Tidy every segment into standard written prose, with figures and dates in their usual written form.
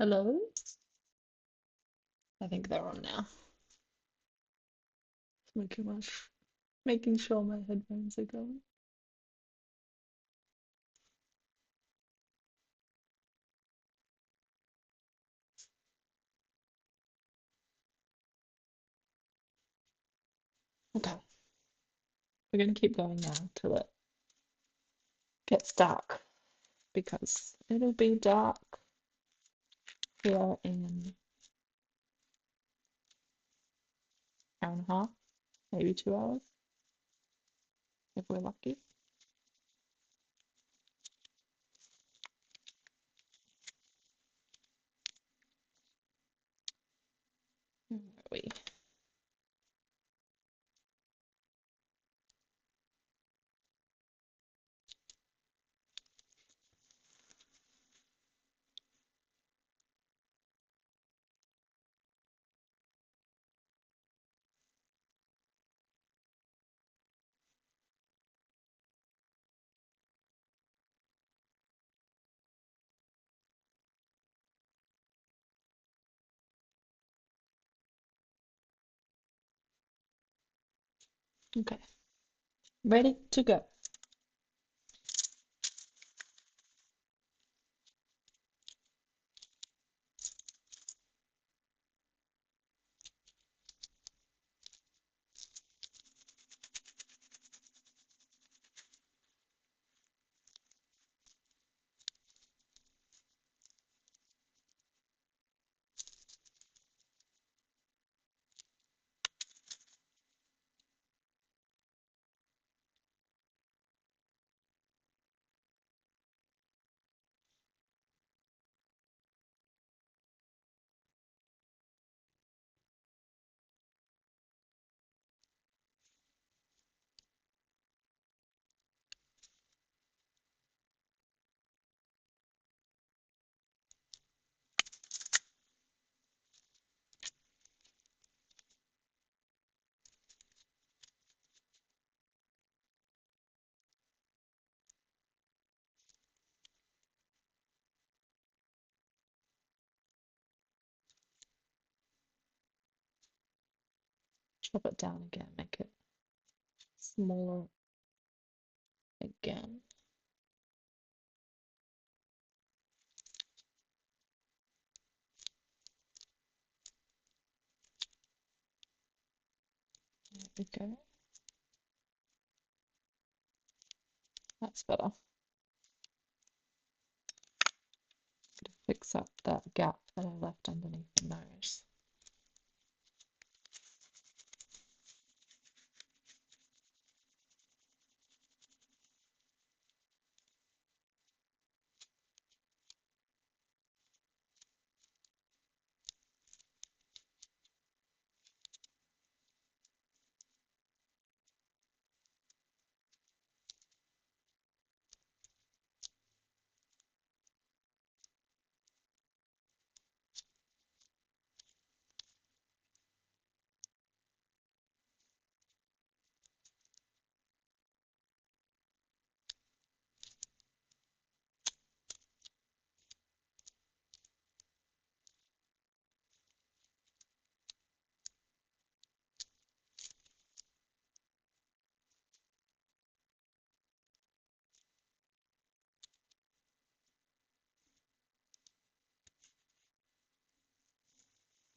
Hello? I think they're on now. Making sure my headphones are going. Okay, we're gonna keep going now till it gets dark because it'll be dark here in an hour and a half, maybe 2 hours if we're lucky. Where are we? Okay, ready to go. Chop it down again, make it smaller again. There we go. That's better. Fix up that gap that I left underneath the nose.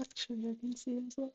Actually, I can see as well.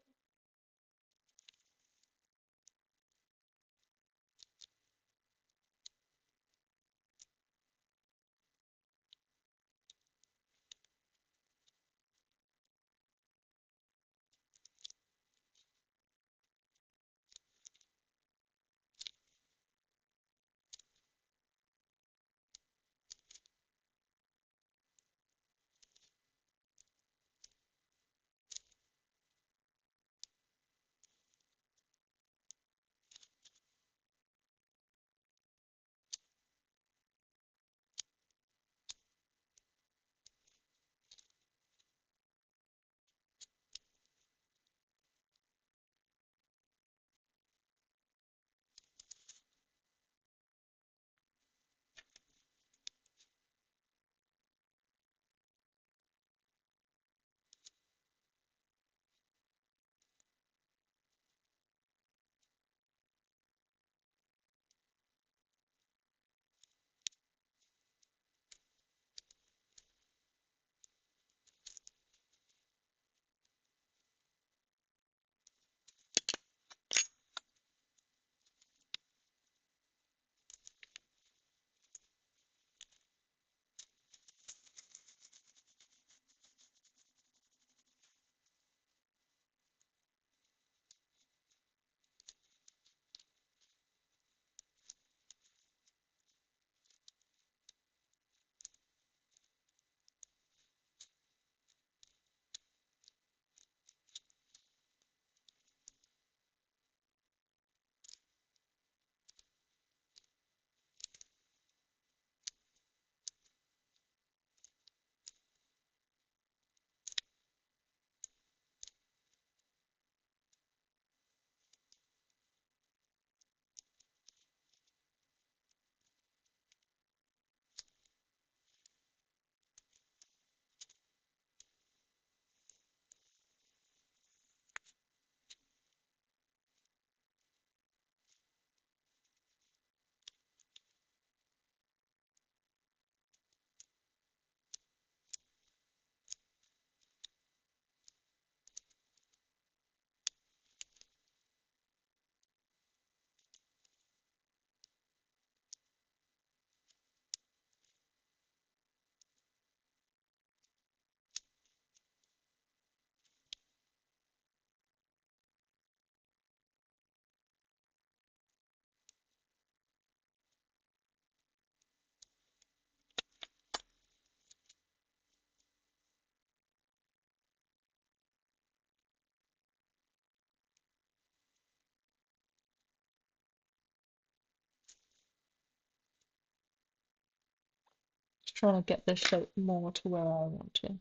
trying to get this shape more to where I want to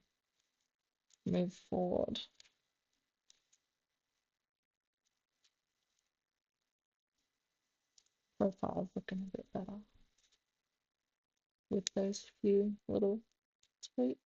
move forward. Profile's looking a bit better with those few little tweaks.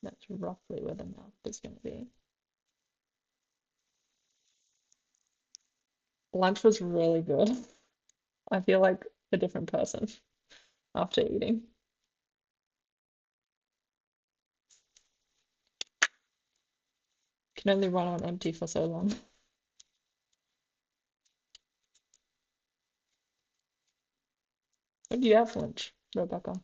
That's roughly where the mouth is going to be. Lunch was really good. I feel like a different person after eating. Can only run on empty for so long. What do you have for lunch, Rebecca?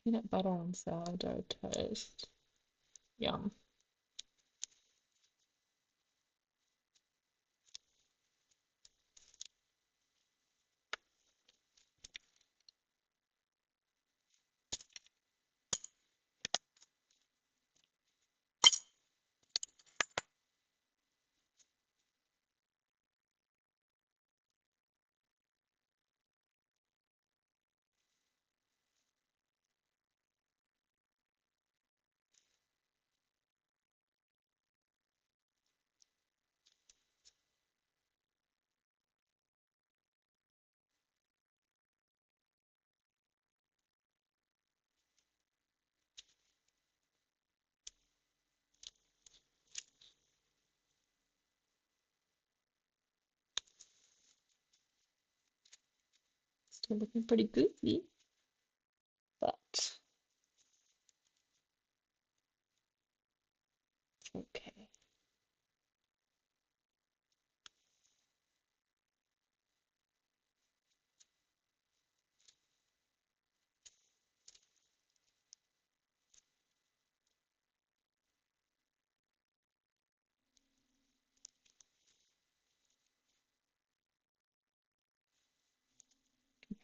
Peanut butter on sourdough toast. Yum. Still looking pretty goofy, but okay.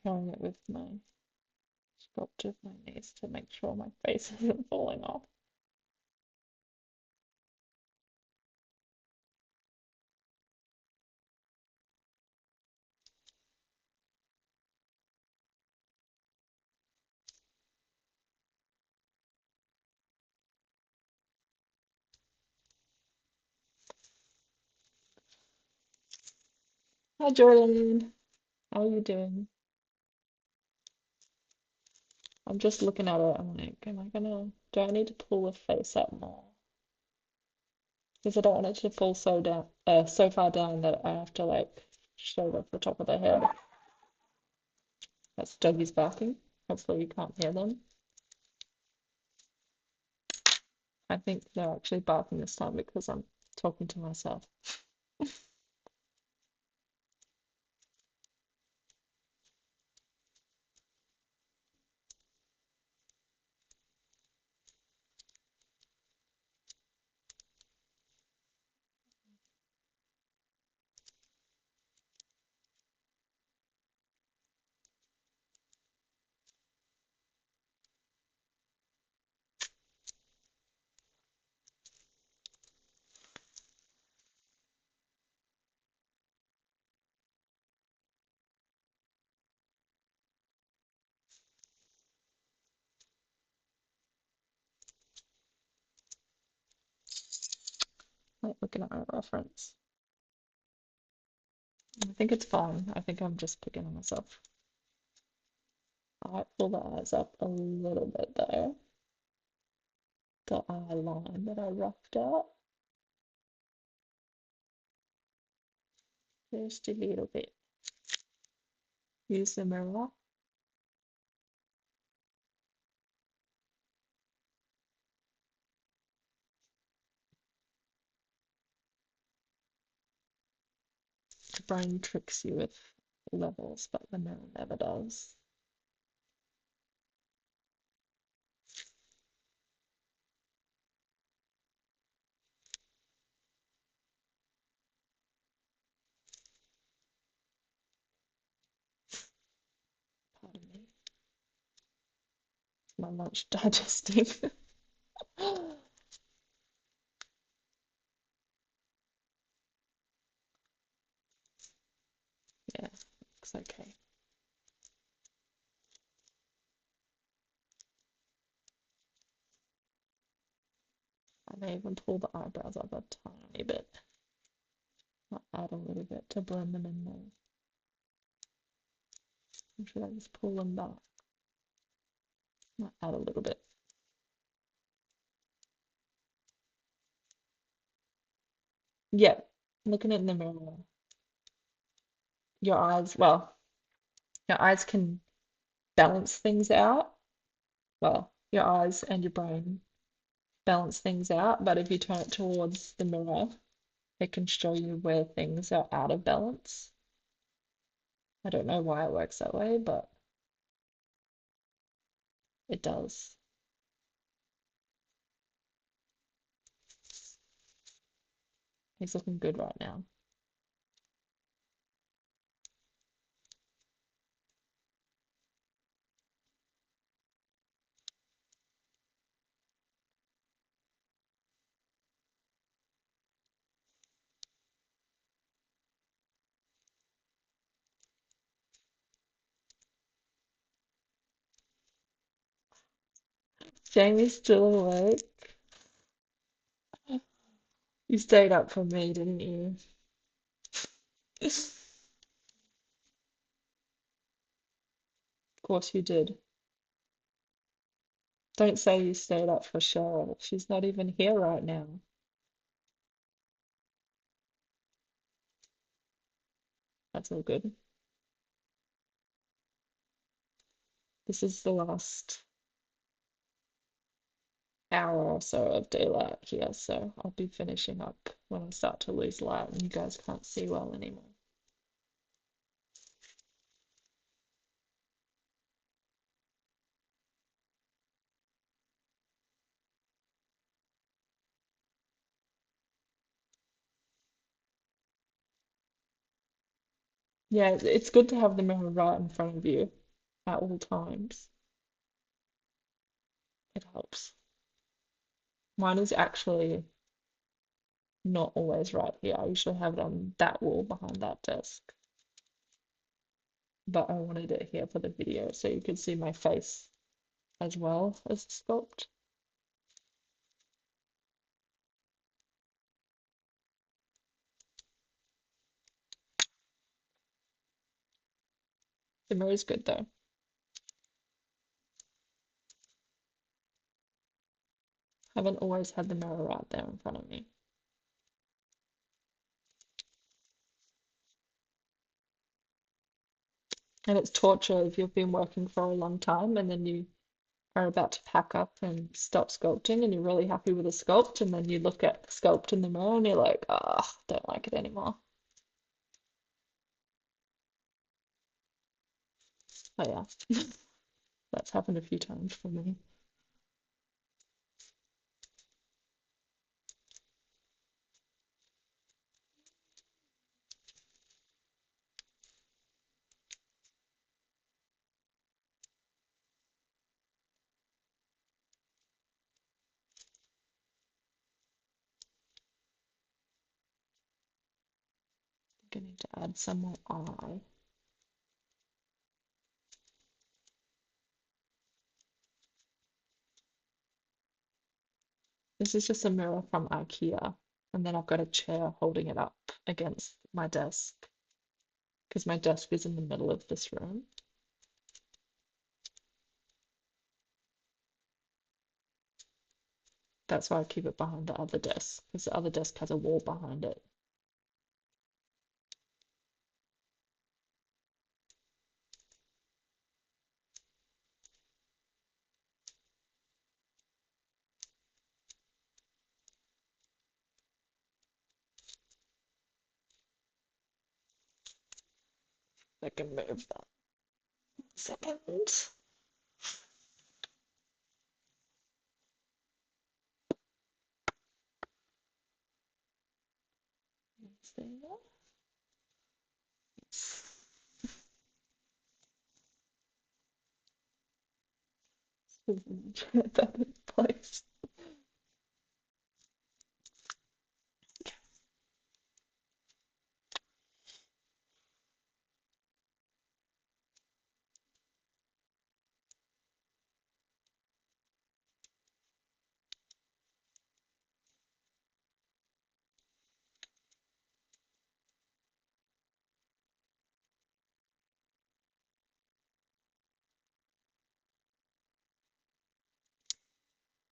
Comparing it with my sculpt of my knees to make sure my face isn't falling off. Hi Jordan, how are you doing? I'm just looking at it. I'm like, do I need to pull the face up more? Because I don't want it to fall so down, so far down that I have to like shave off the top of the head. That's doggies barking. Hopefully you can't hear them. I think they're actually barking this time because I'm talking to myself. looking at my reference. I think it's fine. I think I'm just picking on myself. I might pull the eyes up a little bit though. The eye line that I roughed out. Just a little bit. Use the mirror. The brain tricks you with levels, but the mirror never does. Pardon me. My lunch digesting. Yeah, looks okay. I may even pull the eyebrows up a tiny bit. I'll add a little bit to blend them in more. Or should I just pull them back? Might add a little bit. Yeah, looking in the mirror, your eyes, well, your eyes can balance things out. Well, your eyes and your brain balance things out, but if you turn it towards the mirror, it can show you where things are out of balance. I don't know why it works that way, but it does. He's looking good right now. Jamie's still awake. You stayed up for me, didn't you? Of course you did. Don't say you stayed up for Cheryl. She's not even here right now. That's all good. This is the last hour or so of daylight here, so I'll be finishing up when I start to lose light and you guys can't see well anymore. Yeah, it's good to have the mirror right in front of you at all times. It helps. Mine is actually not always right here. I usually have it on that wall behind that desk. But I wanted it here for the video so you could see my face as well as the sculpt. The mirror's good though. Haven't always had the mirror right there in front of me. And it's torture if you've been working for a long time and then you are about to pack up and stop sculpting and you're really happy with the sculpt and then you look at the sculpt in the mirror and you're like, ah, oh, don't like it anymore. Oh yeah, that's happened a few times for me. I'm gonna need to add some more eye. This is just a mirror from IKEA. And then I've got a chair holding it up against my desk because my desk is in the middle of this room. That's why I keep it behind the other desk because the other desk has a wall behind it. I can move that. Second. There. Put that in place.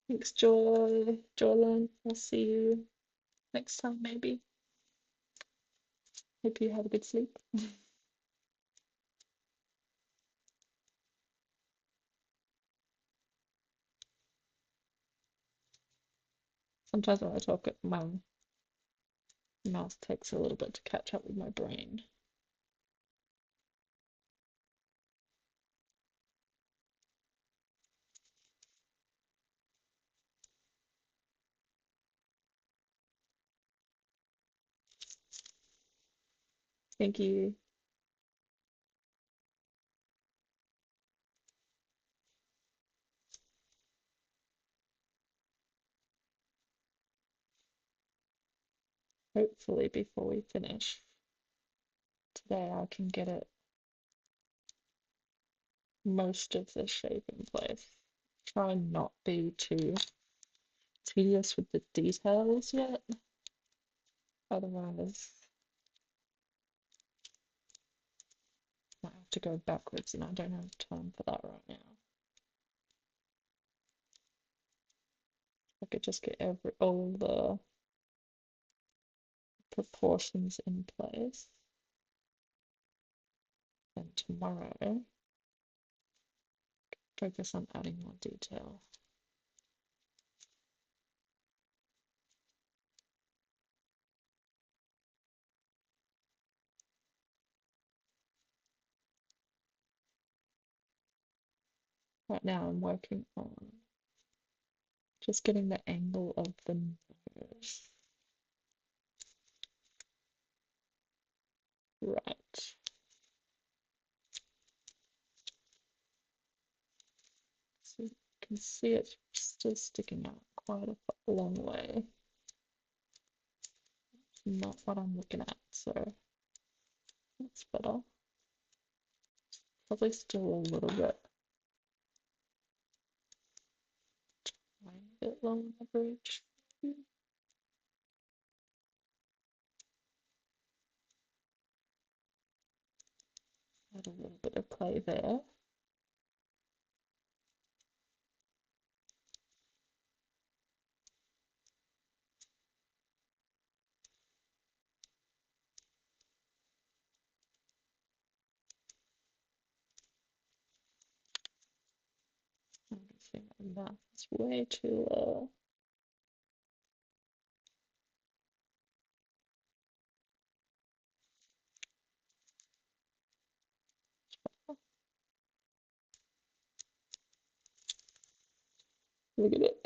Thanks, Joy. Joylan, I'll see you next time, maybe. Hope you have a good sleep. Sometimes when I talk, my mouth takes a little bit to catch up with my brain. Thank you. Hopefully, before we finish today, I can get it most of the shape in place. Try and not be too tedious with the details yet. Otherwise, I have to go backwards, and I don't have time for that right now. I could just get all the proportions in place. And tomorrow, focus on adding more detail. Right now, I'm working on just getting the angle of the nose right. So you can see it's still sticking out quite a long way. Not what I'm looking at, so that's better. Probably still a little bit, tiny bit low on the bridge. Add a little bit of clay there. I'm guessing my mouth is way too low. Look at it.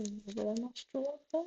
Over the nostril up there.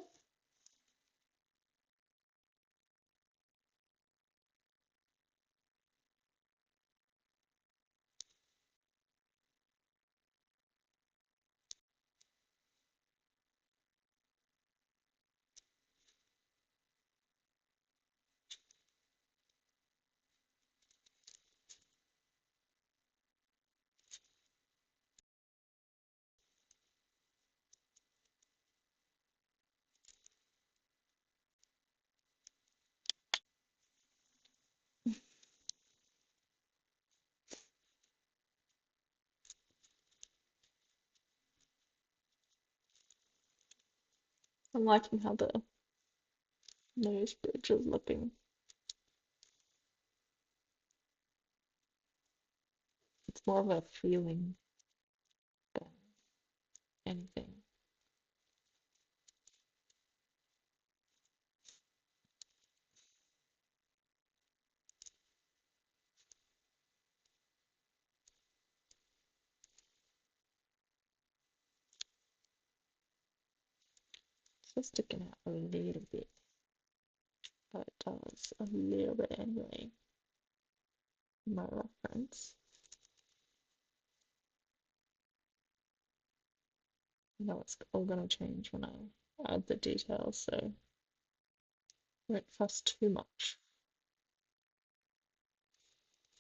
I'm liking how the nose bridge is looking. It's more of a feeling than anything. It's just sticking out a little bit, but it does a little bit anyway. My reference. I know it's all gonna change when I add the details, so won't fuss too much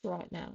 right now.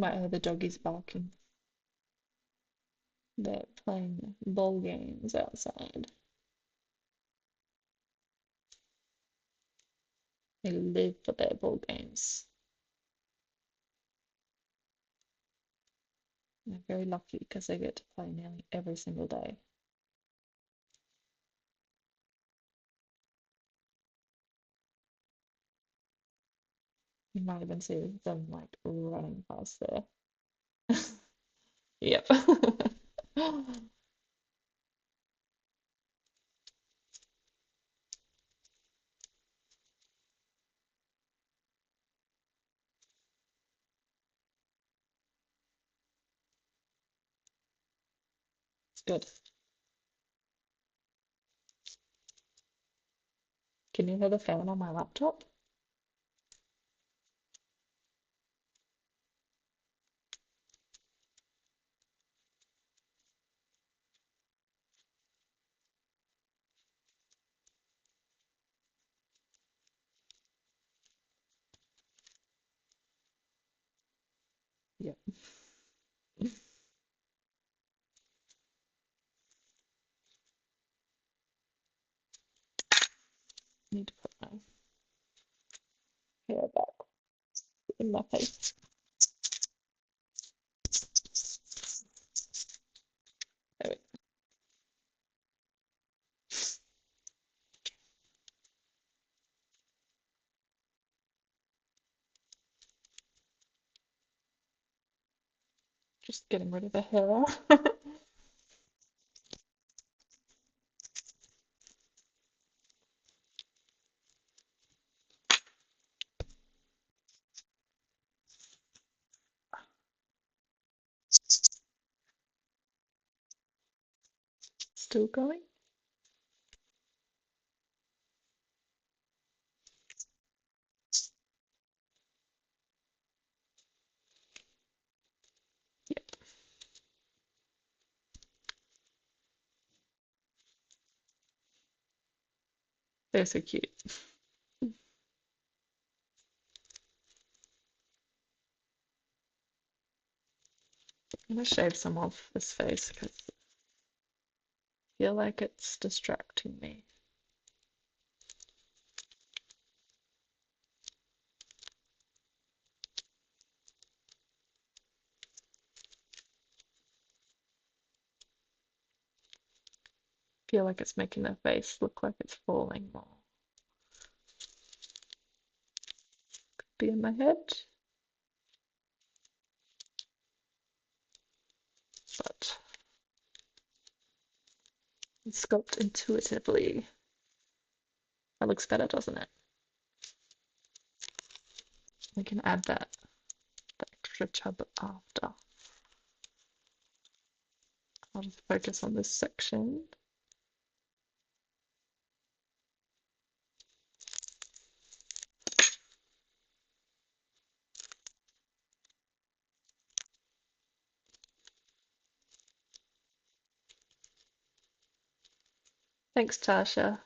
My other dog is barking. They're playing ball games outside. They live for their ball games. They're very lucky because they get to play nearly every single day. You might even see them like running past there. Yep. It's good. Can you hear the fan on my laptop? Yep. Need to put my hair back in my face. There we go. Just getting rid of the hair. Still going? Yep. They're so cute. I'm gonna shave some off this face because I feel like it's distracting me. I feel like it's making the face look like it's falling more. Be in my head, but sculpt intuitively. That looks better, doesn't it? We can add that extra chub after. I'll just focus on this section. Thanks, Tasha.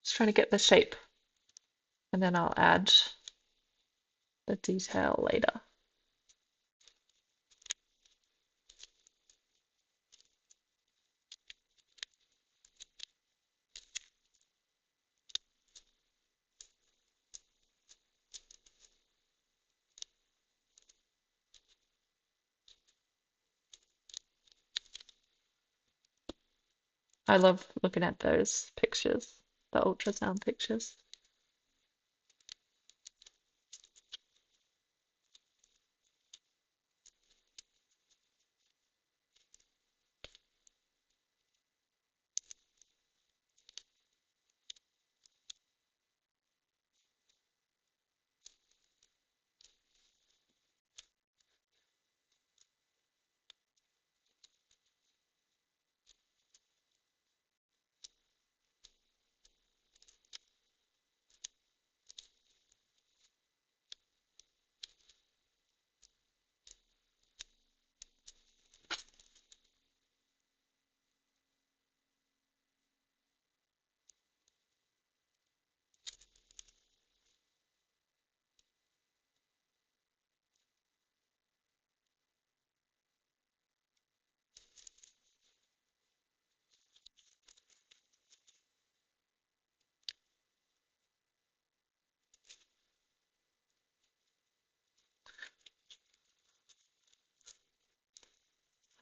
Just trying to get the shape, and then I'll add the detail later. I love looking at those pictures, the ultrasound pictures.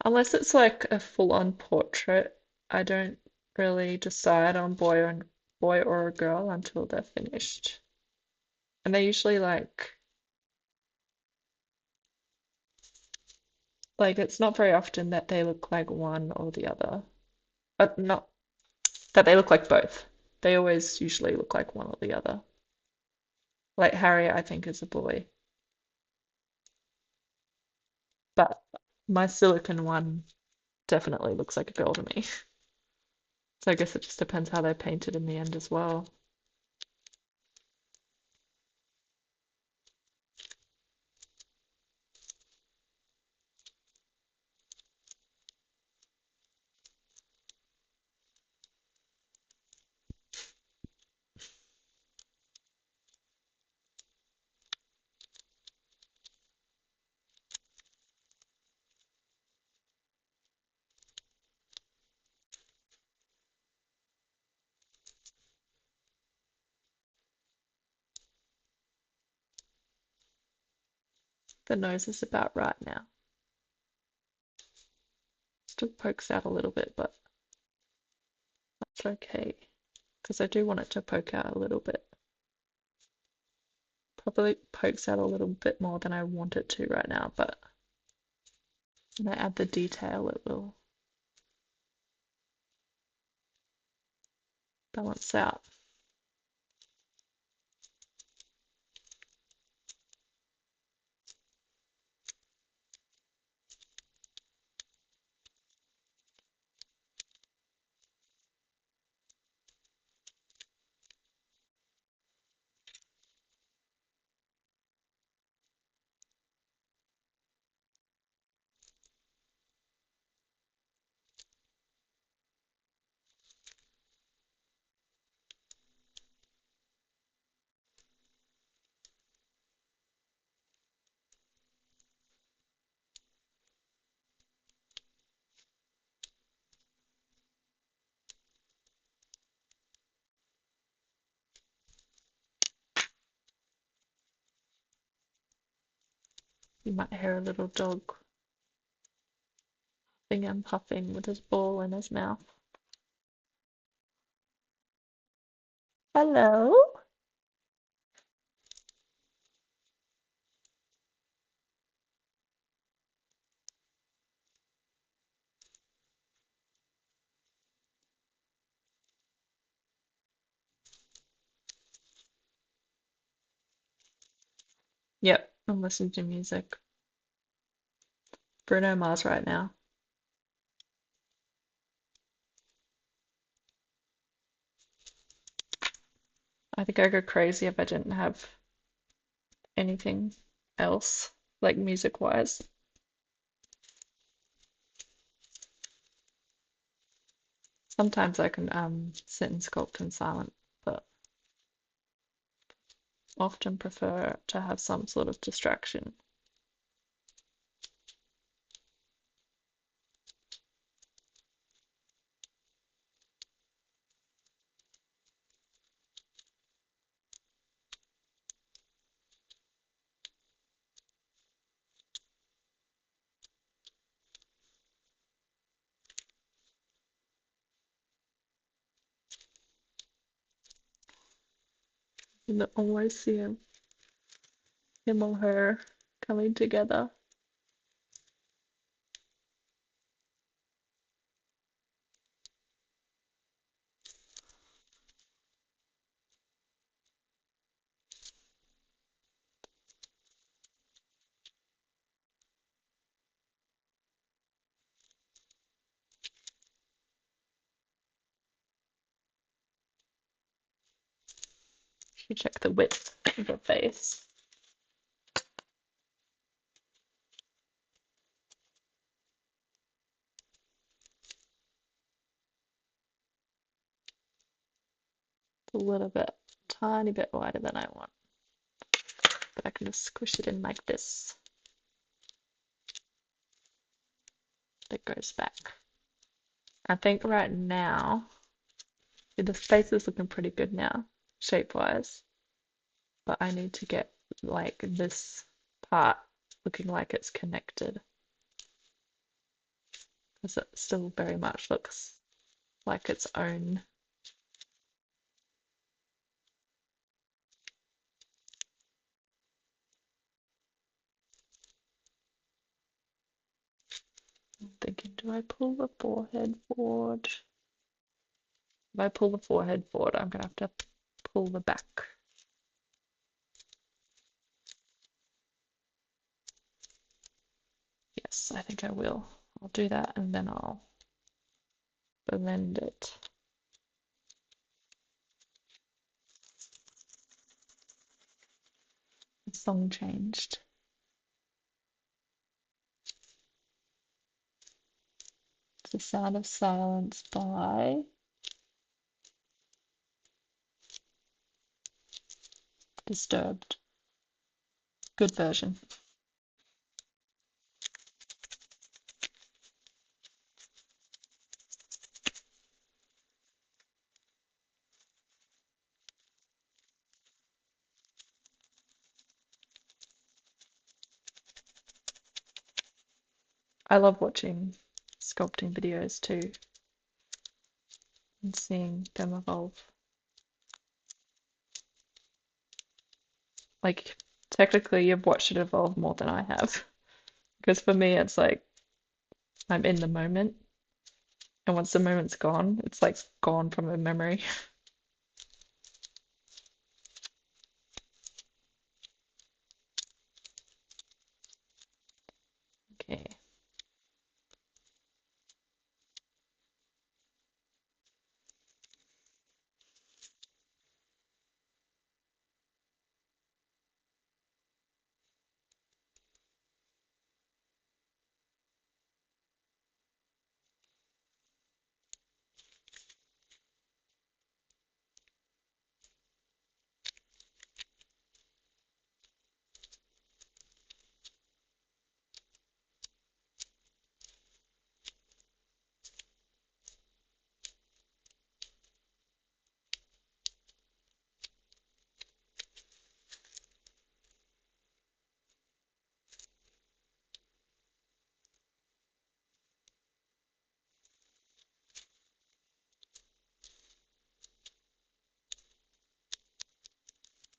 Unless it's like a full-on portrait, I don't really decide on boy or a girl until they're finished. And they usually like it's not very often that they look like one or the other. Not that they look like both. They always usually look like one or the other. Like Harry, I think is a boy, but my silicon one definitely looks like a girl to me. So I guess it just depends how they paint it in the end as well. The nose is about right now. Still pokes out a little bit, but that's okay because I do want it to poke out a little bit. Probably pokes out a little bit more than I want it to right now, but when I add the detail, it will balance out. You might hear a little dog puffing and puffing with his ball in his mouth. Hello? Yep, I'm listening to music. Bruno Mars right now. I think I'd go crazy if I didn't have anything else, like music wise. Sometimes I can sit and sculpt in silence, but often prefer to have some sort of distraction. You can always see him or her coming together. You check the width of the face. It's a little bit, tiny bit wider than I want, but I can just squish it in like this. It goes back. I think right now, the face is looking pretty good now, shape-wise, but I need to get like this part looking like it's connected. because it still very much looks like its own. I'm thinking, do I pull the forehead forward? If I pull the forehead forward, I'm gonna have to pull the back. Yes, I think I will. I'll do that and then I'll blend it. The song changed. It's The Sound of Silence by Disturbed. Good version. I love watching sculpting videos too and seeing them evolve. Like, technically, you've watched it evolve more than I have. Because for me, it's like I'm in the moment, and once the moment's gone, it's like gone from a memory. Okay.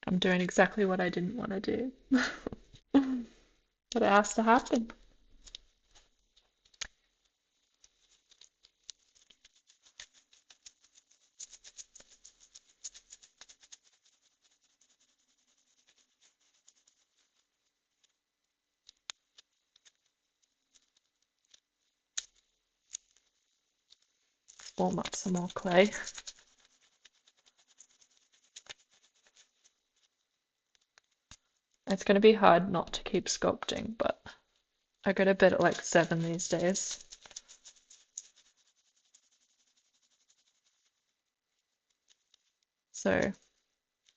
I'm doing exactly what I didn't want to do. But it has to happen. Warm up some more clay. It's going to be hard not to keep sculpting, but I go to bed at like 7 these days. So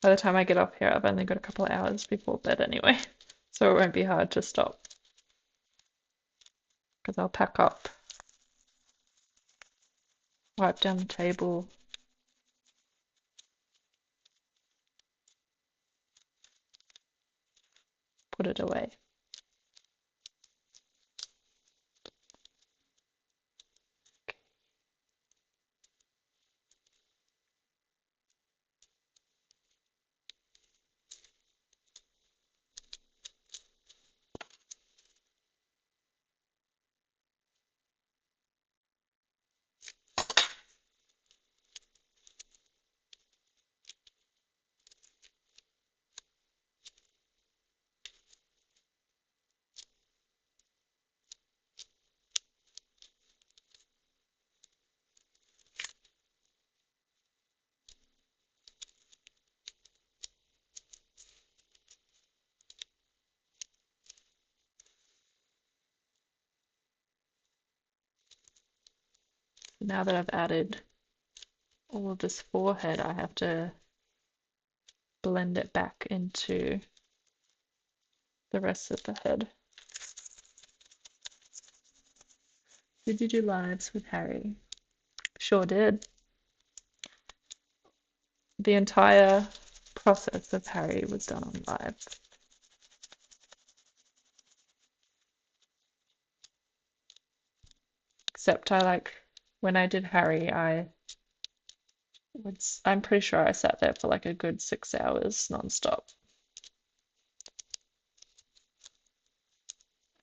by the time I get up here, I've only got a couple of hours before bed anyway. So it won't be hard to stop. Because I'll pack up, wipe down the table, put it away. Now that I've added all of this forehead, I have to blend it back into the rest of the head. Did you do lives with Harry? Sure did. The entire process of Harry was done on live. Except I like when I did Harry, I'm pretty sure I sat there for like a good 6 hours nonstop.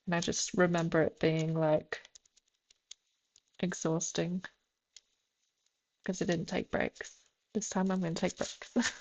And I just remember it being like exhausting because I didn't take breaks. This time I'm going to take breaks.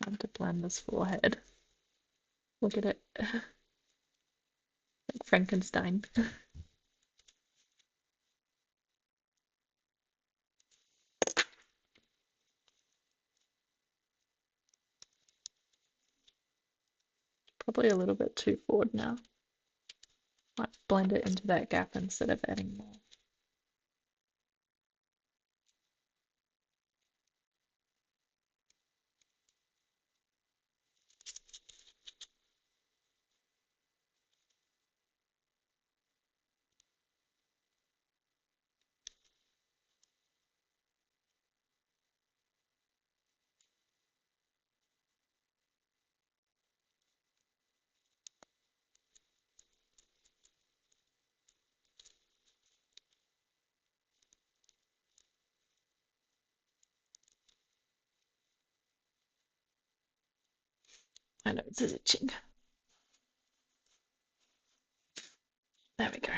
Time to blend this forehead. Look at it. Like Frankenstein. Probably a little bit too forward now. Might blend it into that gap instead of adding more. My nose is itching. There we go.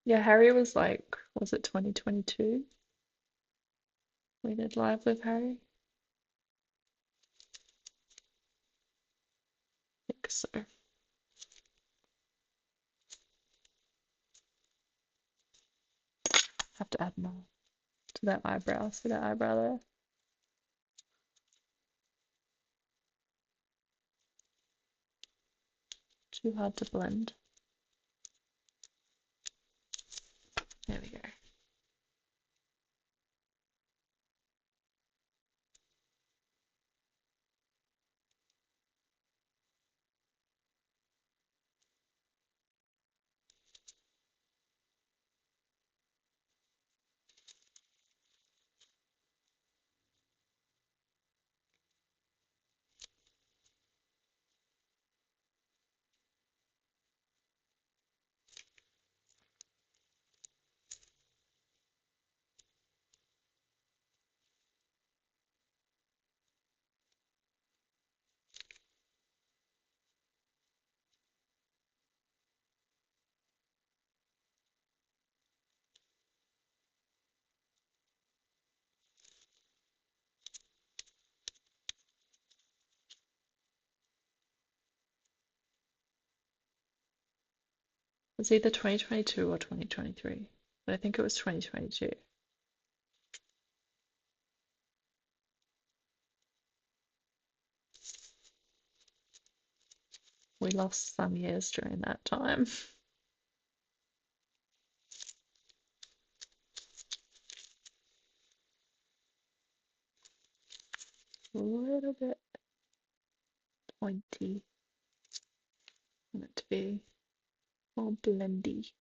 Yeah, Harry was like, was it 2022? We did live with Harry? I think so. Have to add more to that eyebrow. See that eyebrow there? Too hard to blend. There we go. It's either 2022 or 2023, but I think it was 2022. We lost some years during that time. A little bit pointy. I want it to be more blendy.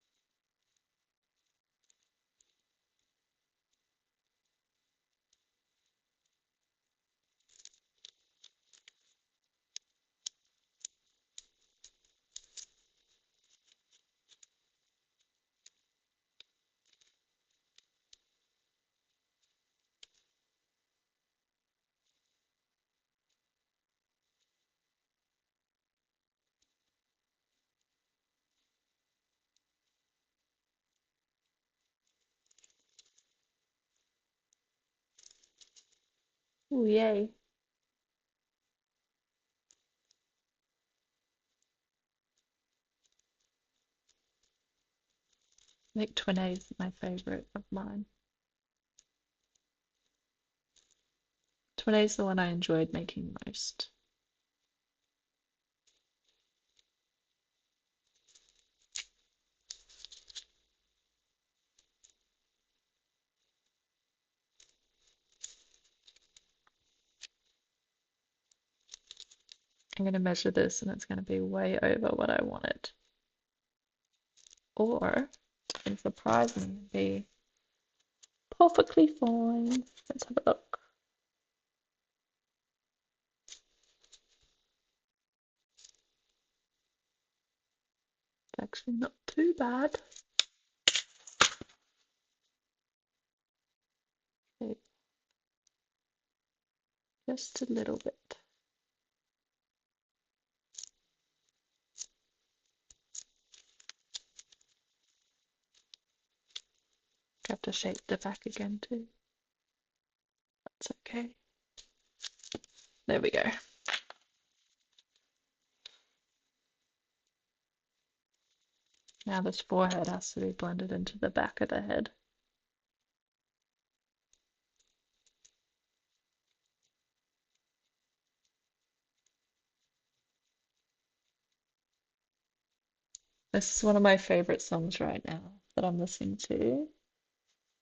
Ooh, yay. I think Twin A is my favorite of mine. Twin A is the one I enjoyed making most. I'm going to measure this and it's going to be way over what I wanted. Or, and surprisingly, be perfectly fine. Let's have a look. It's actually not too bad. Okay, just a little bit. Have to shape the back again too. That's okay. There we go. Now this forehead has to be blended into the back of the head. This is one of my favorite songs right now that I'm listening to.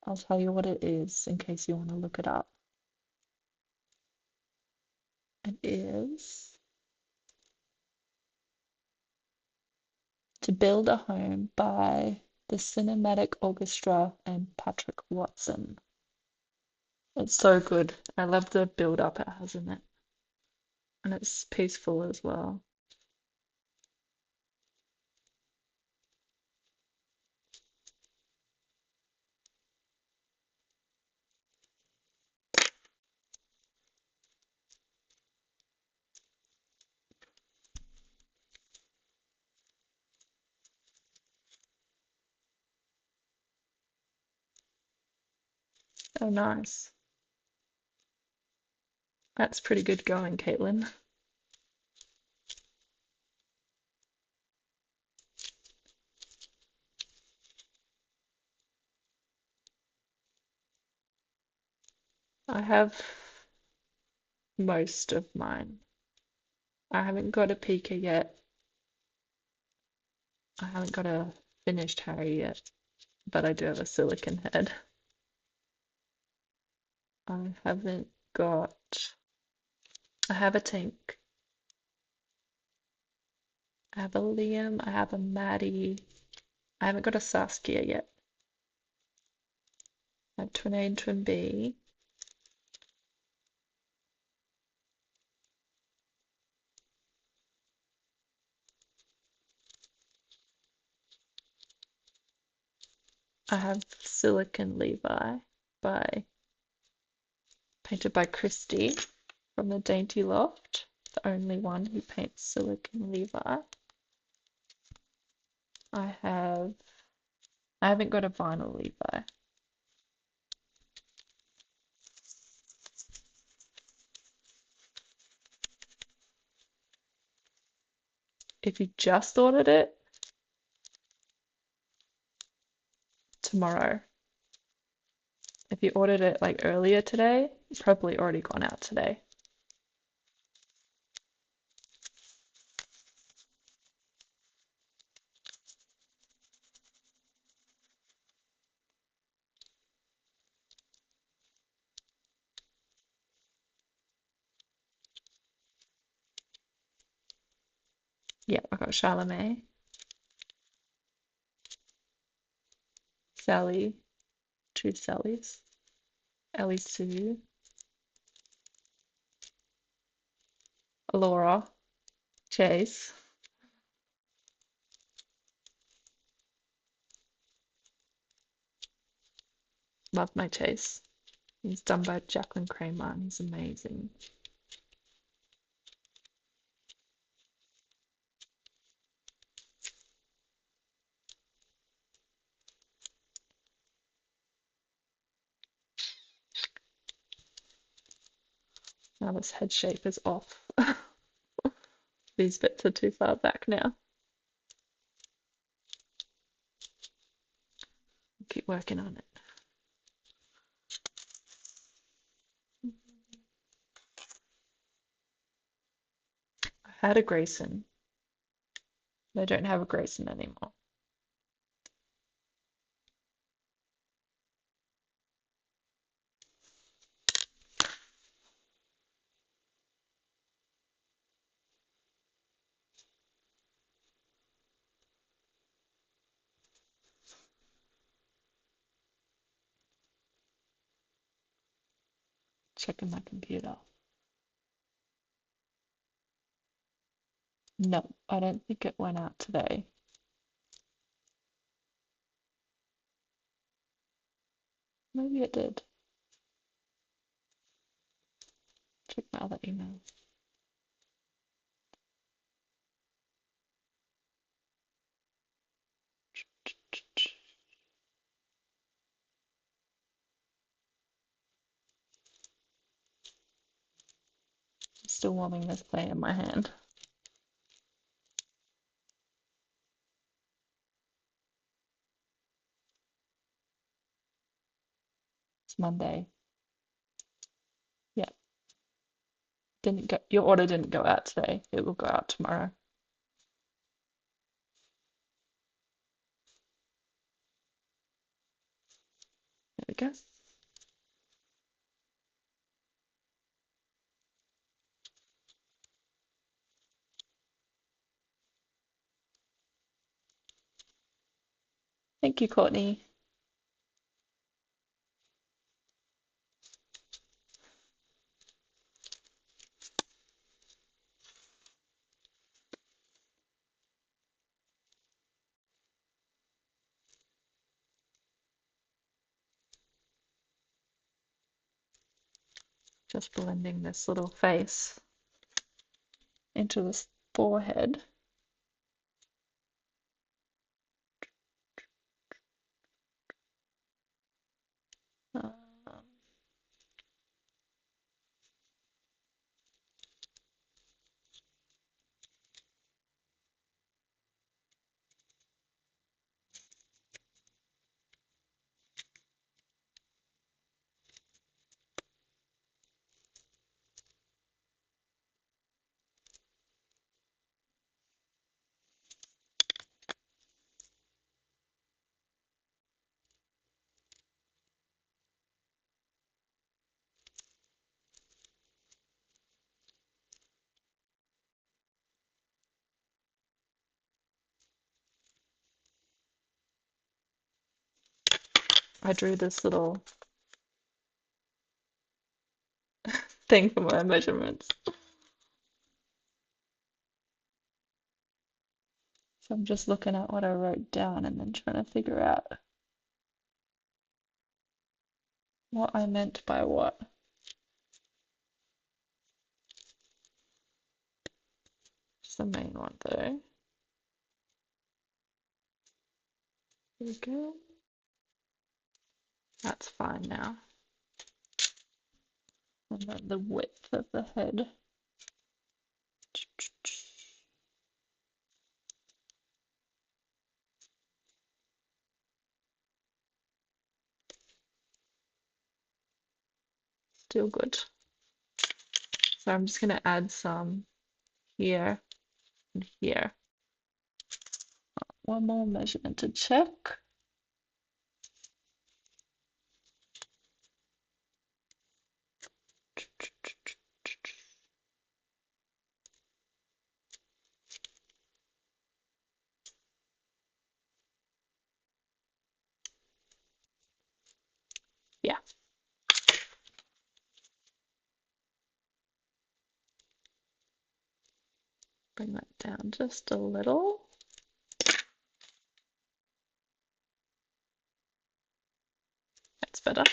I'll tell you what it is in case you want to look it up. It is To Build a Home by the Cinematic Orchestra and Patrick Watson. It's so good. I love the build up it has in it. And it's peaceful as well. Oh, nice. That's pretty good going, Caitlin. I have most of mine. I haven't got a Pika yet. I haven't got a finished Harry yet, but I do have a silicon head. I haven't got. I have a Tink. I have a Liam. I have a Maddie. I haven't got a Saskia yet. I have Twin A and Twin B. I have Silicon Levi by painted by Christy from the Dainty Loft, the only one who paints Silicon Levi. I haven't got a vinyl Levi. If you just ordered it, tomorrow. If you ordered it like earlier today, it's probably already gone out today. Yeah, I got Charlemagne, Sally, two Sallys, Ellie Sue, Laura, Chase. Love my Chase. He's done by Jacqueline Kramer and he's amazing. Now this head shape is off. These bits are too far back now. Keep working on it. I had a Grayson. They don't have a Grayson anymore. Checking my computer. No, I don't think it went out today. Maybe it did. Check my other email. I'm still warming this clay in my hand. It's Monday. Yeah. Didn't go. Your order didn't go out today. It will go out tomorrow. There we go. Thank you, Courtney. Just blending this little face into this forehead. Um, I drew this little thing for my measurements. So I'm just looking at what I wrote down and then trying to figure out what I meant by what. It's the main one though. There we go. That's fine now. And then the width of the head. Still good. So I'm just going to add some here and here. One more measurement to check. Yeah. Bring that down just a little. That's better.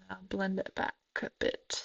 Now blend it back a bit.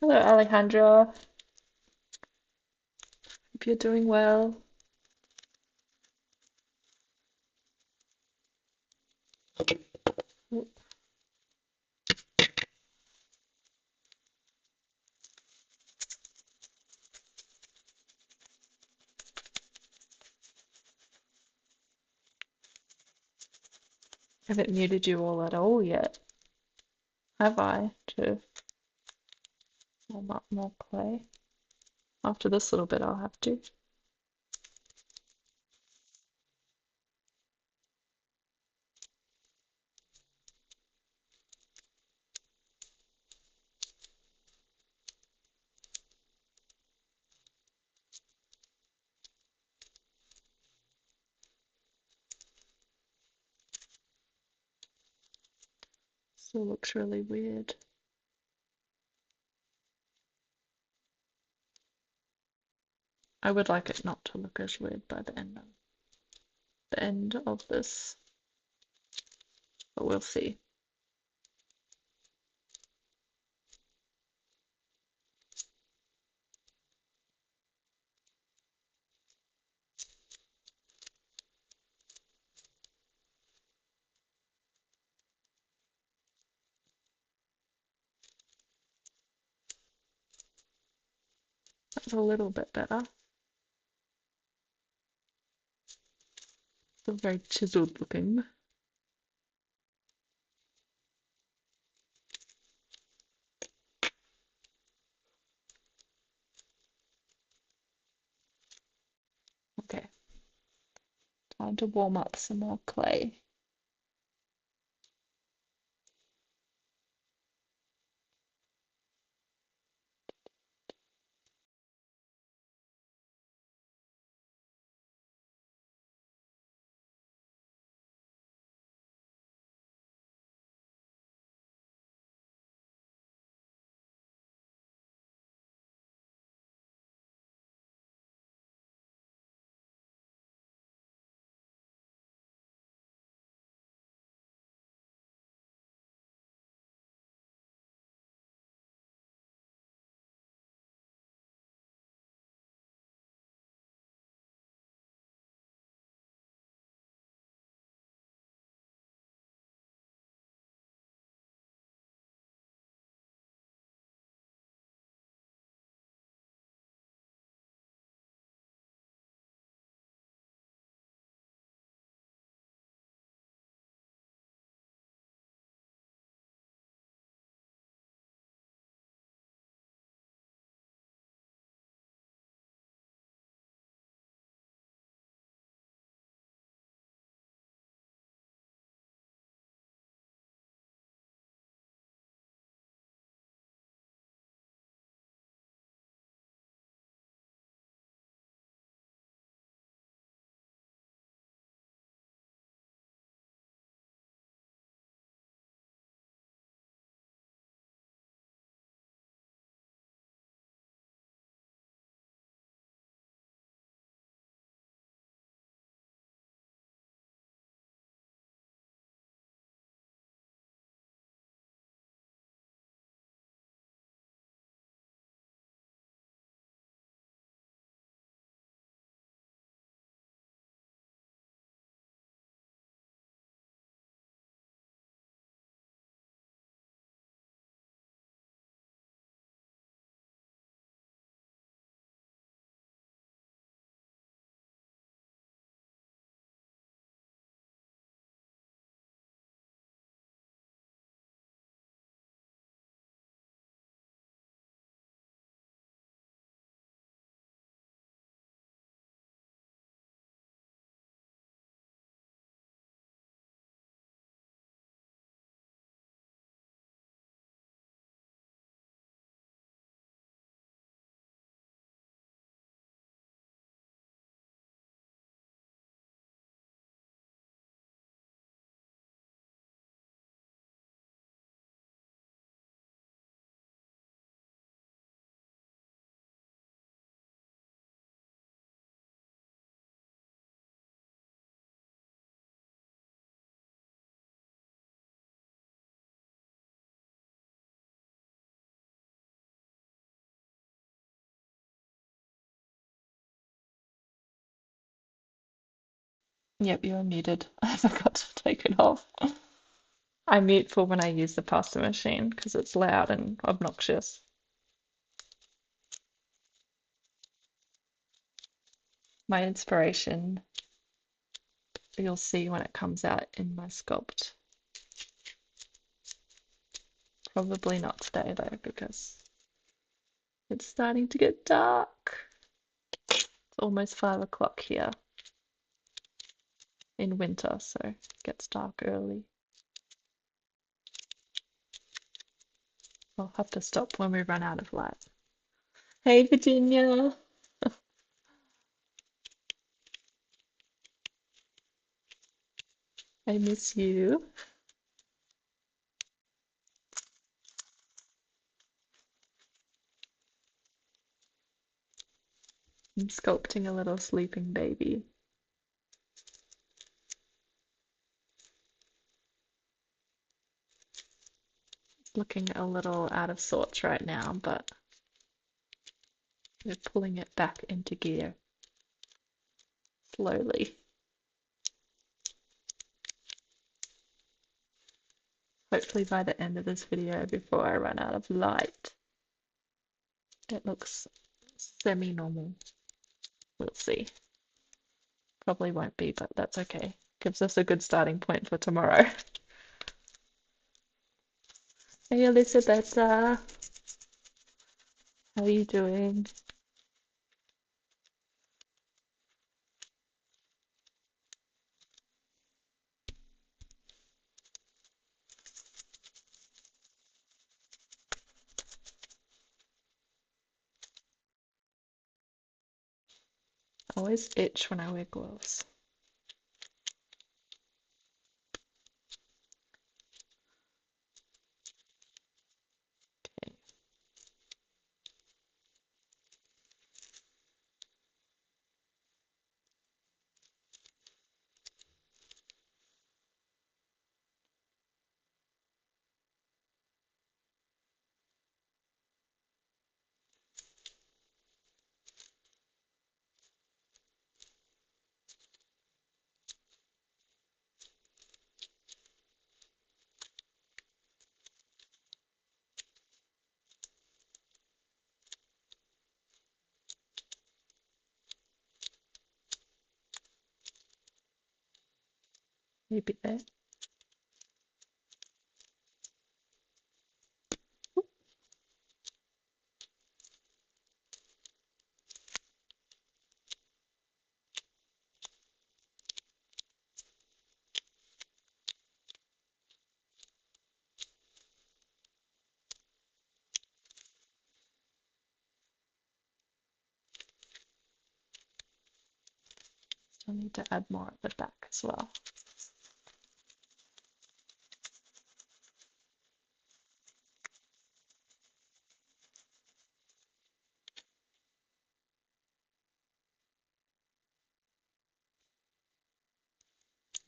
Hello, Alejandra. Hope you're doing well. I haven't muted you all at all yet, have I? To warm up more clay. After this little bit, I'll have to. Still looks really weird. I would like it not to look as weird by the end of this, but we'll see. That's a little bit better. Still very chiseled looking. Okay, time to warm up some more clay. Yep, you are muted. I forgot to take it off. I mute for when I use the pasta machine because it's loud and obnoxious. My inspiration, you'll see when it comes out in my sculpt. Probably not today though, because it's starting to get dark. It's almost 5 o'clock here in winter, so it gets dark early. I'll have to stop when we run out of light. Hey, Virginia. I miss you. I'm sculpting a little sleeping baby. Looking a little out of sorts right now, but we're pulling it back into gear slowly. Hopefully by the end of this video, before I run out of light, it looks semi-normal. We'll see. Probably won't be, but that's okay. Gives us a good starting point for tomorrow. Hey Elizabeth, how are you doing? I always itch when I wear gloves. Okay. Maybe there. Still need to add more at the back as well.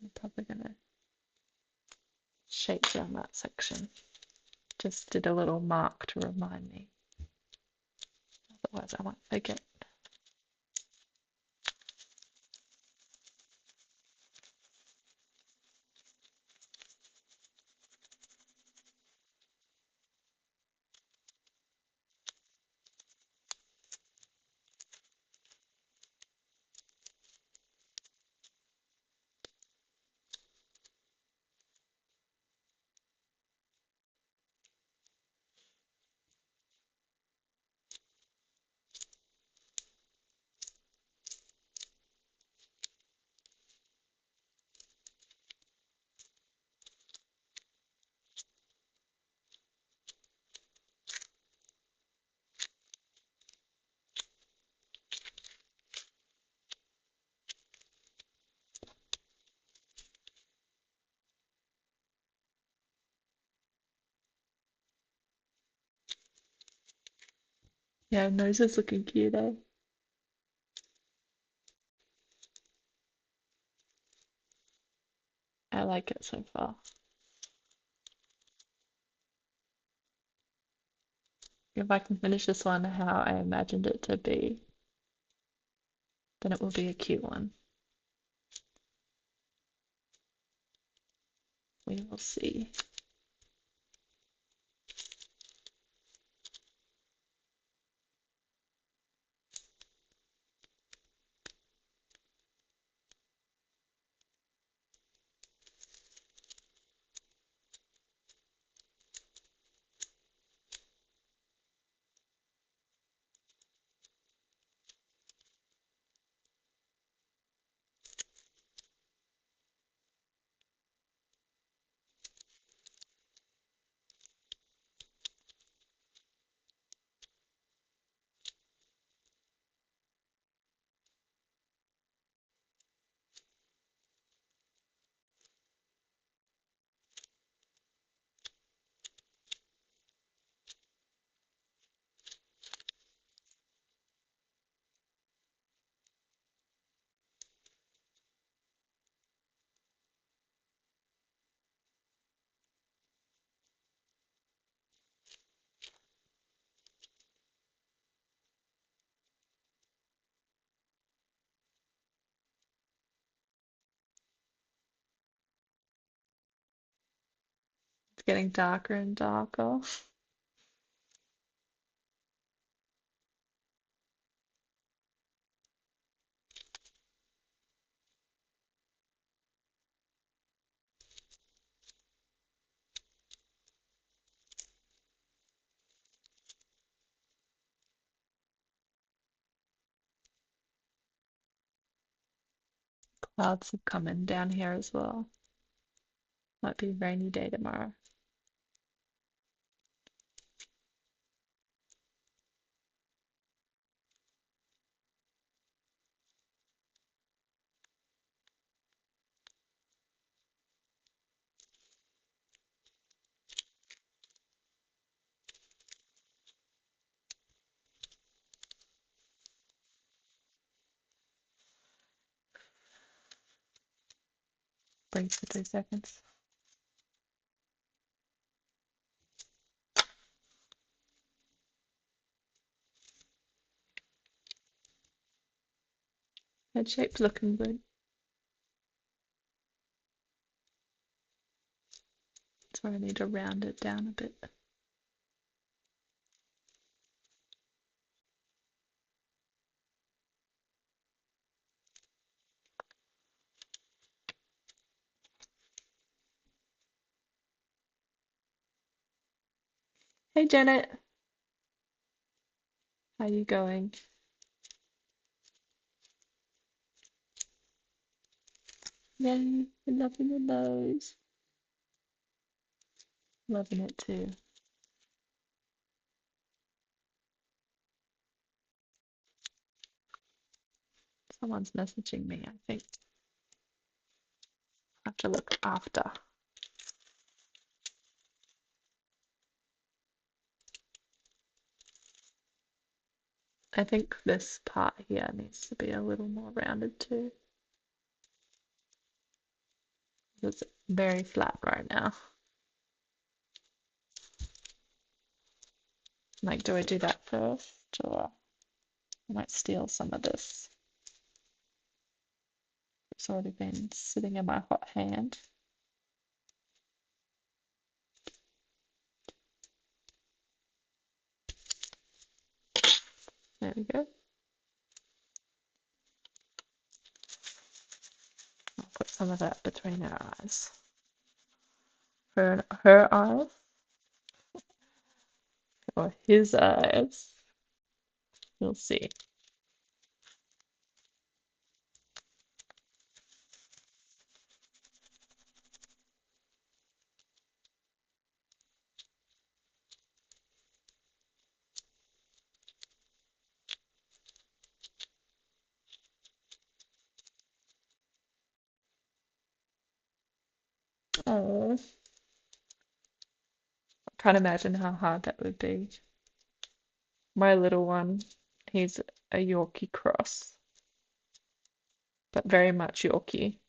I'm probably gonna shape down that section. Just did a little mark to remind me. Otherwise I won't forget. Yeah, nose is looking cute, eh? I like it so far. If I can finish this one how I imagined it to be, then it will be a cute one. We will see. It's getting darker and darker. Clouds have come in down here as well. Might be a rainy day tomorrow. Break for 3 seconds. Head shape's looking good. So I need to round it down a bit. Hey Janet, how you going? Yay, loving the nose. Loving it too. Someone's messaging me, I think. I have to look after. I think this part here needs to be a little more rounded too. It's very flat right now. Like, do I do that first, or I might steal some of this? It's already been sitting in my hot hand. There we go. I'll put some of that between her eyes. Her eyes, or his eyes. We'll see. Oh, I can't imagine how hard that would be. My little one, he's a Yorkie cross, but very much Yorkie.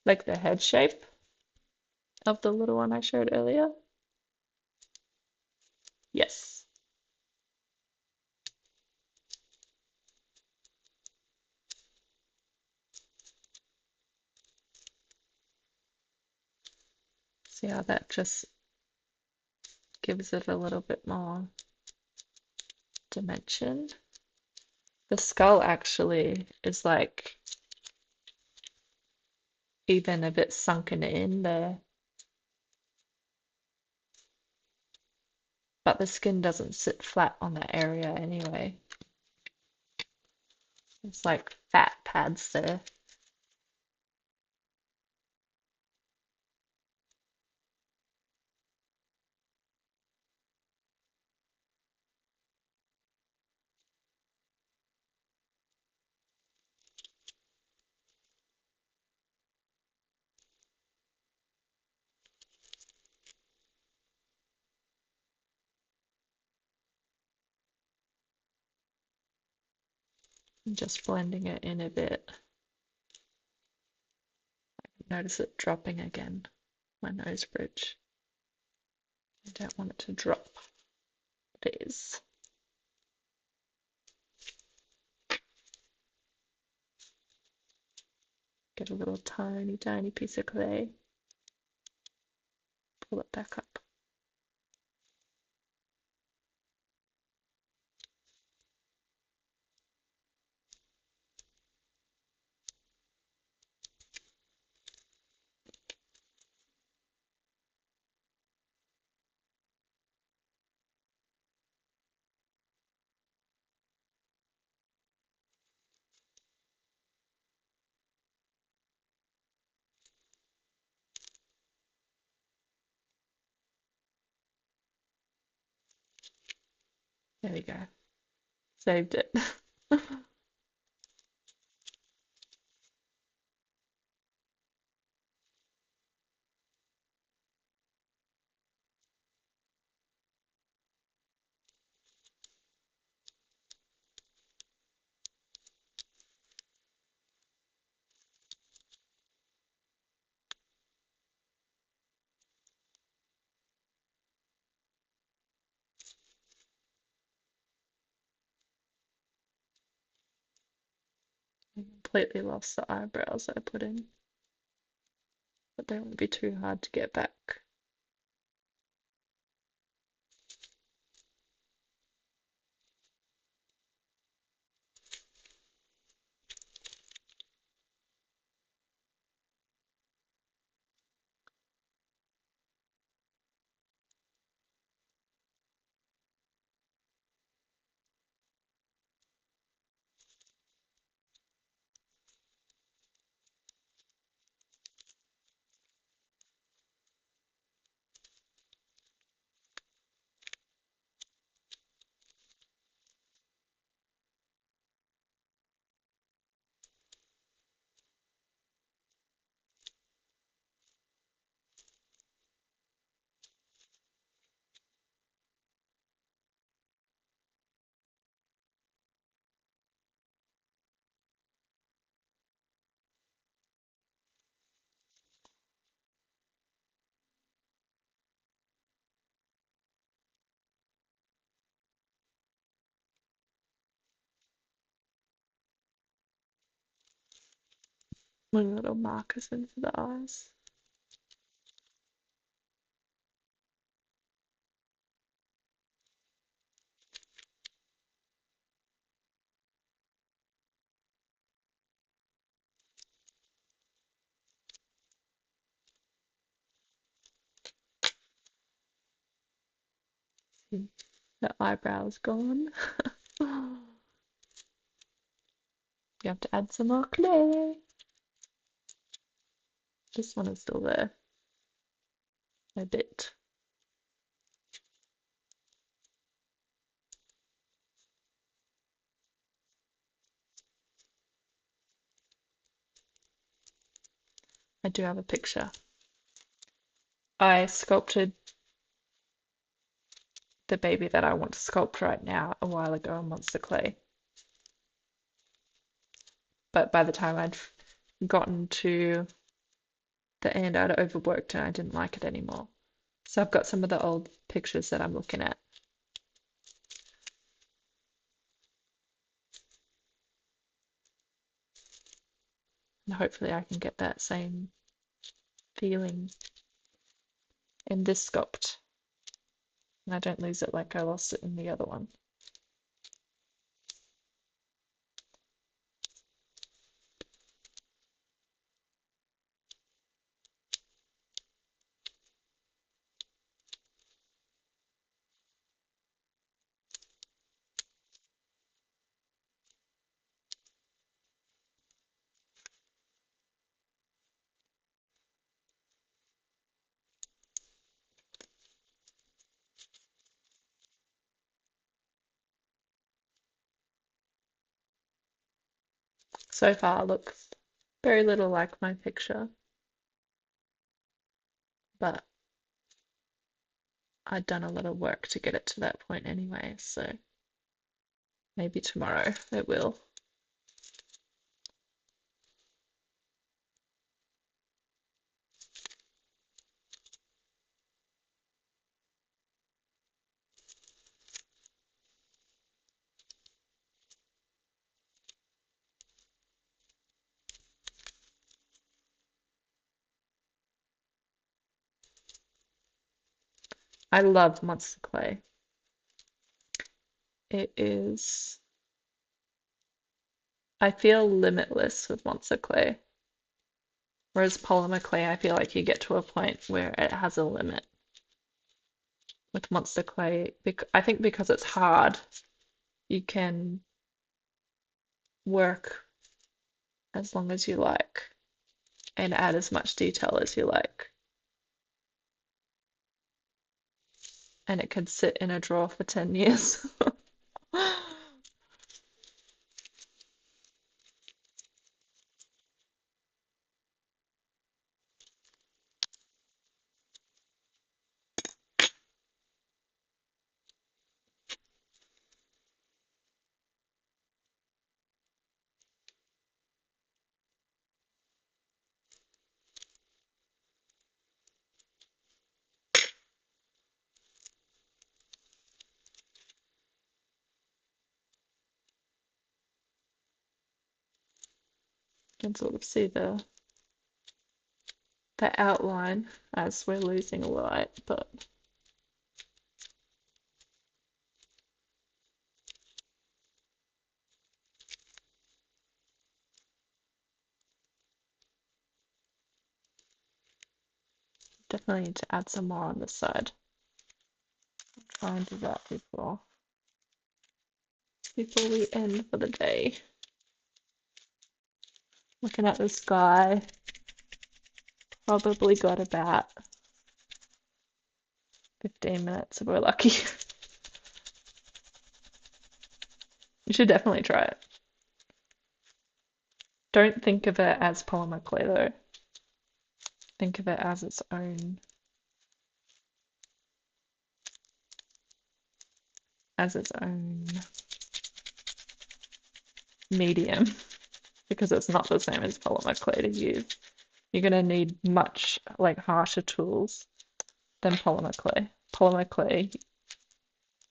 Like the head shape of the little one I showed earlier. Yes. See how that just gives it a little bit more dimension. The skull actually is like even a bit sunken in there, but the skin doesn't sit flat on that area anyway. It's like fat pads there. I'm just blending it in a bit. Notice it dropping again, my nose bridge. I don't want it to drop. It is. Get a little tiny, tiny piece of clay. Pull it back up. There we go. Saved it. I completely lost the eyebrows I put in, but they won't be too hard to get back. My little markers in for the eyes. The eyebrows gone. You have to add some more clay. This one is still there. A bit. I do have a picture. I sculpted the baby that I want to sculpt right now a while ago on Monster Clay. But by the time I'd gotten to the end, I'd overworked and I didn't like it anymore. So I've got some of the old pictures that I'm looking at. And hopefully I can get that same feeling. in this sculpt. And I don't lose it like I lost it in the other one. So far looks very little like my picture, but I'd done a lot of work to get it to that point anyway, so maybe tomorrow it will. I love monster clay. It is, I feel limitless with monster clay. Whereas polymer clay, I feel like you get to a point where it has a limit. With monster clay, I think because it's hard, you can work as long as you like and add as much detail as you like. And it can sit in a drawer for 10 years. You can sort of see the outline as we're losing light, but definitely need to add some more on this side. I'll try and do that before we end for the day. Looking at the sky, probably got about 15 minutes if we're lucky. You should definitely try it. Don't think of it as polymer clay though. Think of it as its own medium because it's not the same as polymer clay to use. You're gonna need much like harsher tools than polymer clay. Polymer clay,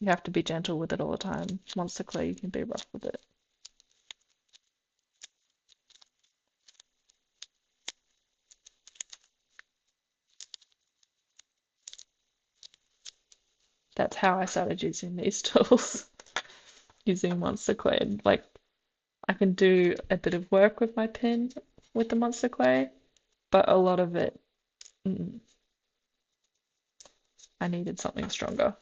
you have to be gentle with it all the time. Monster clay, you can be rough with it. That's how I started using these tools, using monster clay. Like I can do a bit of work with my pen with the monster clay, but a lot of it, I needed something stronger.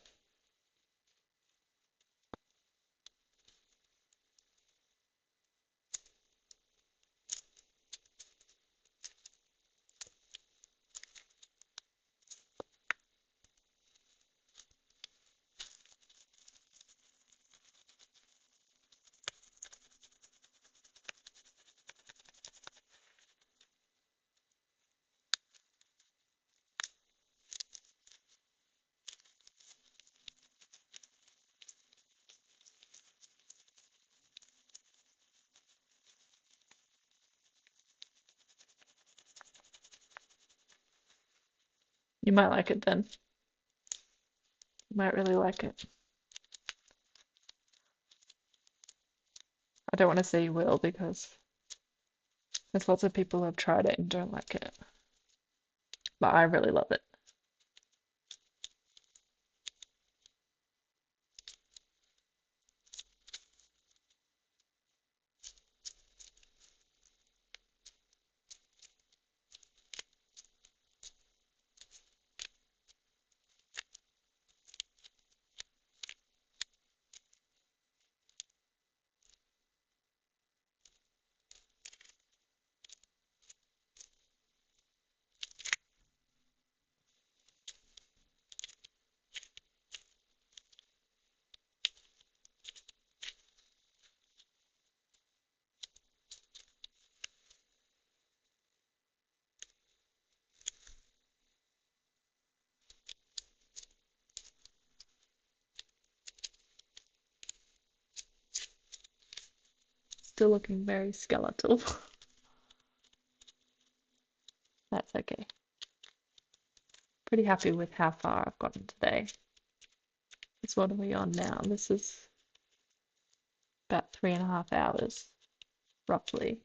You might like it then. You might really like it. I don't want to say you will because there's lots of people who have tried it and don't like it. But I really love it. Still looking very skeletal. That's okay. Pretty happy with how far I've gotten today. So what are we on now? This is about 3.5 hours, roughly.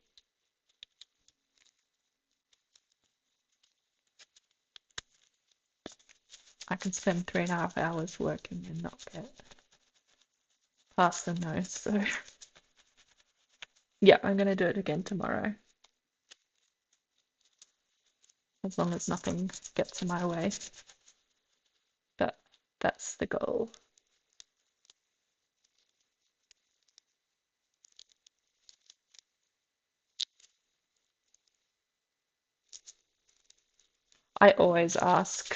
I can spend 3.5 hours working and not get past the nose, so yeah, I'm gonna do it again tomorrow. As long as nothing gets in my way. But that's the goal. I always ask,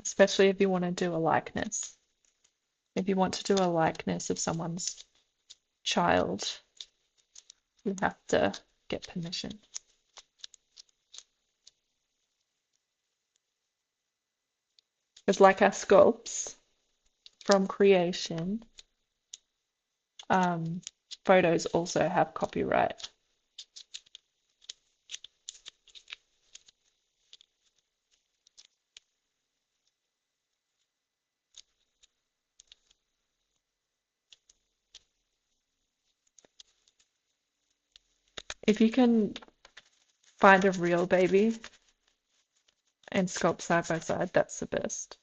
especially if you want to do a likeness. If you want to do a likeness of someone's child, you have to get permission. It's like our sculpts from creation, photos also have copyright. If you can find a real baby and sculpt side by side, that's the best.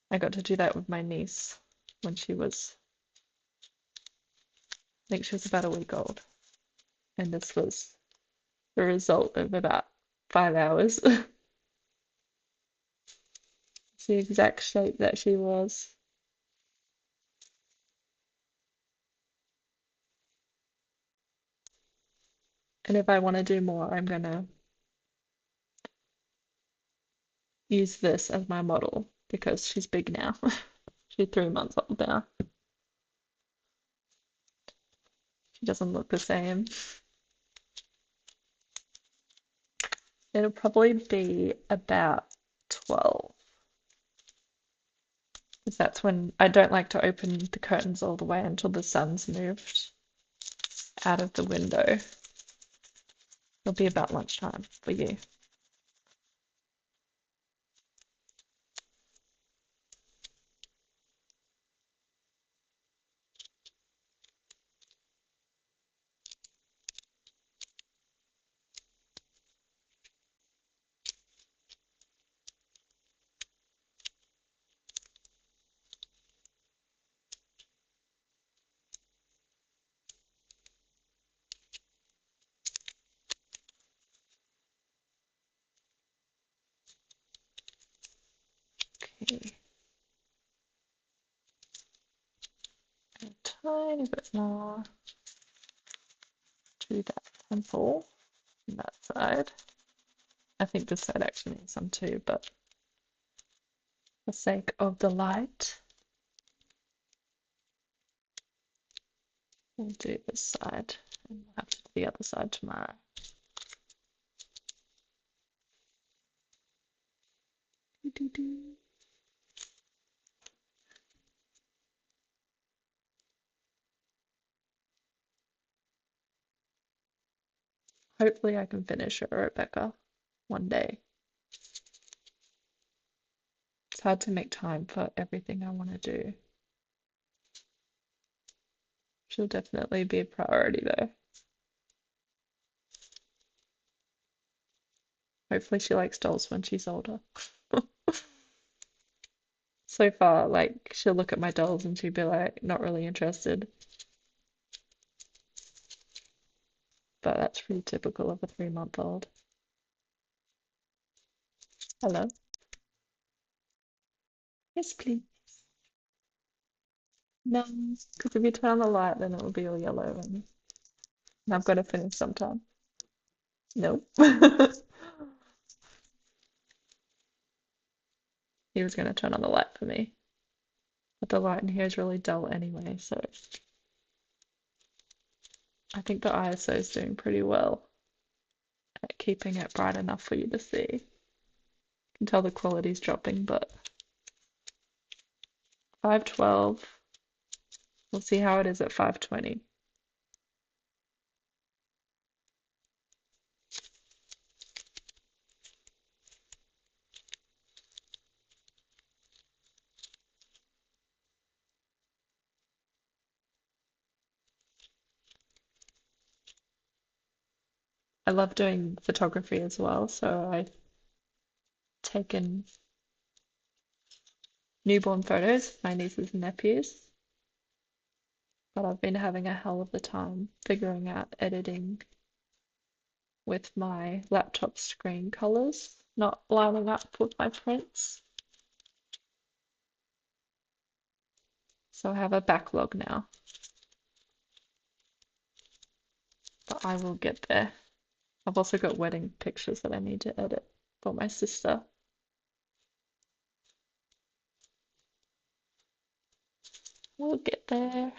I got to do that with my niece when she was, I think she was about a week old. And this was the result of about 5 hours. It's the exact shape that she was. And if I want to do more, I'm gonna use this as my model because she's big now. She's 3 months old now. She doesn't look the same. It'll probably be about 12. Because that's when I don't like to open the curtains all the way until the sun's moved out of the window. It'll be about lunchtime for you. Okay. A tiny bit more to that temple on that side. I think this side actually needs some too, but for the sake of the light, we'll do this side and we'll have to do the other side tomorrow. Hopefully I can finish her, Rebecca, one day. It's hard to make time for everything I want to do. She'll definitely be a priority though. Hopefully she likes dolls when she's older. So far, like, she'll look at my dolls and she'll be like, not really interested. But that's pretty typical of a 3-month-old. Hello? Yes, please. No, because if you turn on the light, then it will be all yellow and I've got to finish sometime. Nope. He was going to turn on the light for me. But the light in here is really dull anyway, so I think the ISO is doing pretty well at keeping it bright enough for you to see. You can tell the quality's dropping, but 512. We'll see how it is at 520. I love doing photography as well, so I've taken newborn photos of my nieces and nephews, but I've been having a hell of a time figuring out editing with my laptop screen colors not lining up with my prints. So I have a backlog now, but I will get there. I've also got wedding pictures that I need to edit for my sister. We'll get there.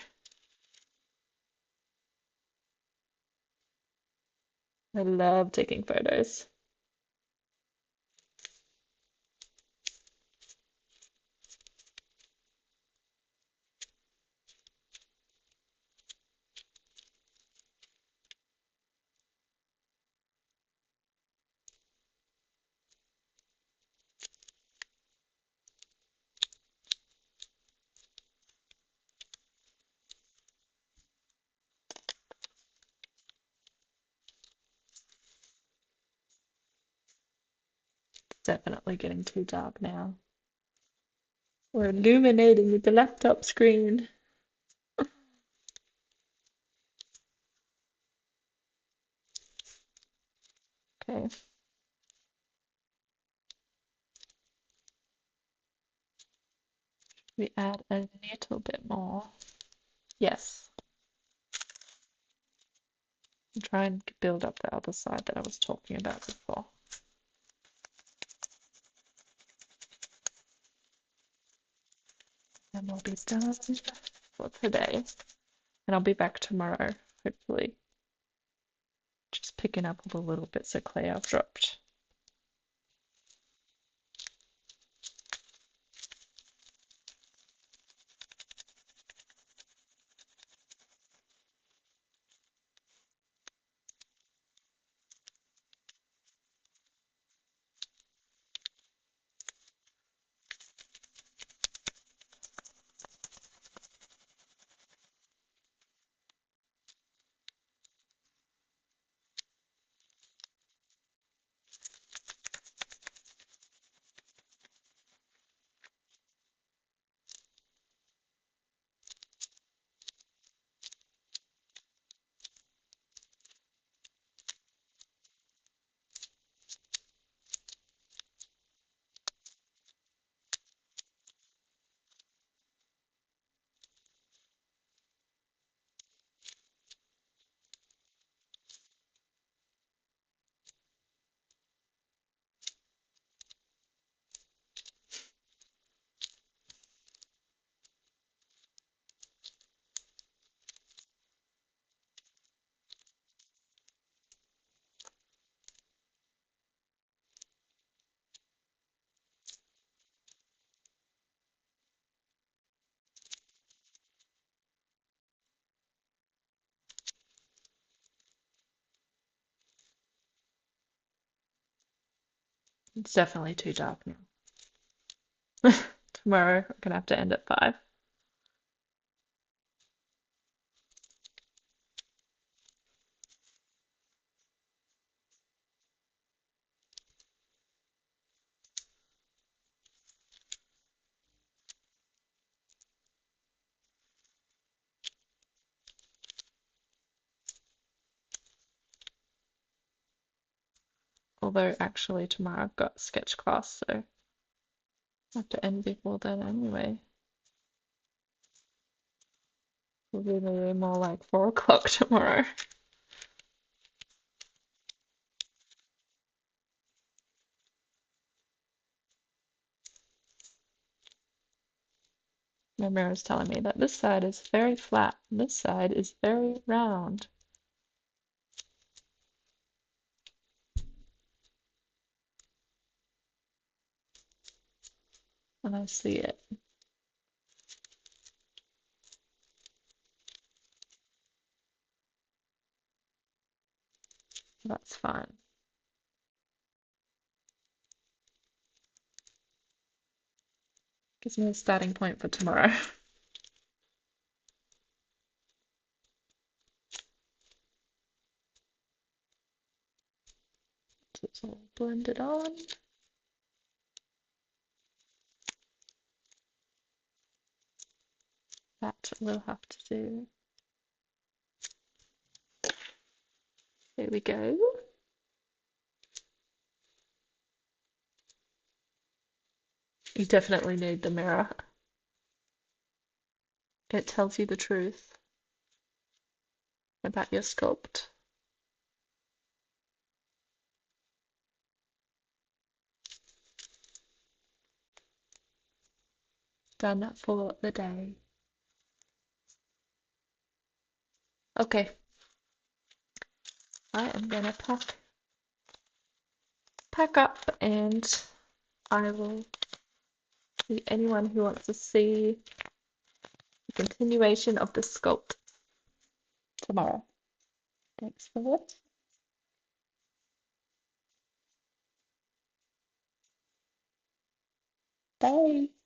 I love taking photos. Definitely getting too dark now. We're illuminating with the laptop screen. Okay. We add a little bit more. Yes. And try and build up the other side that I was talking about before. And we'll be done for today. And I'll be back tomorrow, hopefully. Just picking up all the little bits of clay I've dropped. It's definitely too dark now. Tomorrow, I'm gonna have to end at 5. Although, actually, tomorrow I've got sketch class, so I have to end before then anyway. It'll be maybe more like 4 o'clock tomorrow. My mirror is telling me that this side is very flat and this side is very round. And I see it. It's fine. Gives me a starting point for tomorrow. It's all blended on. That we'll have to do. There we go. You definitely need the mirror. It tells you the truth about your sculpt. Done for the day. Okay, I am gonna pack up and I will see anyone who wants to see the continuation of the sculpt tomorrow. Thanks for watching. Bye.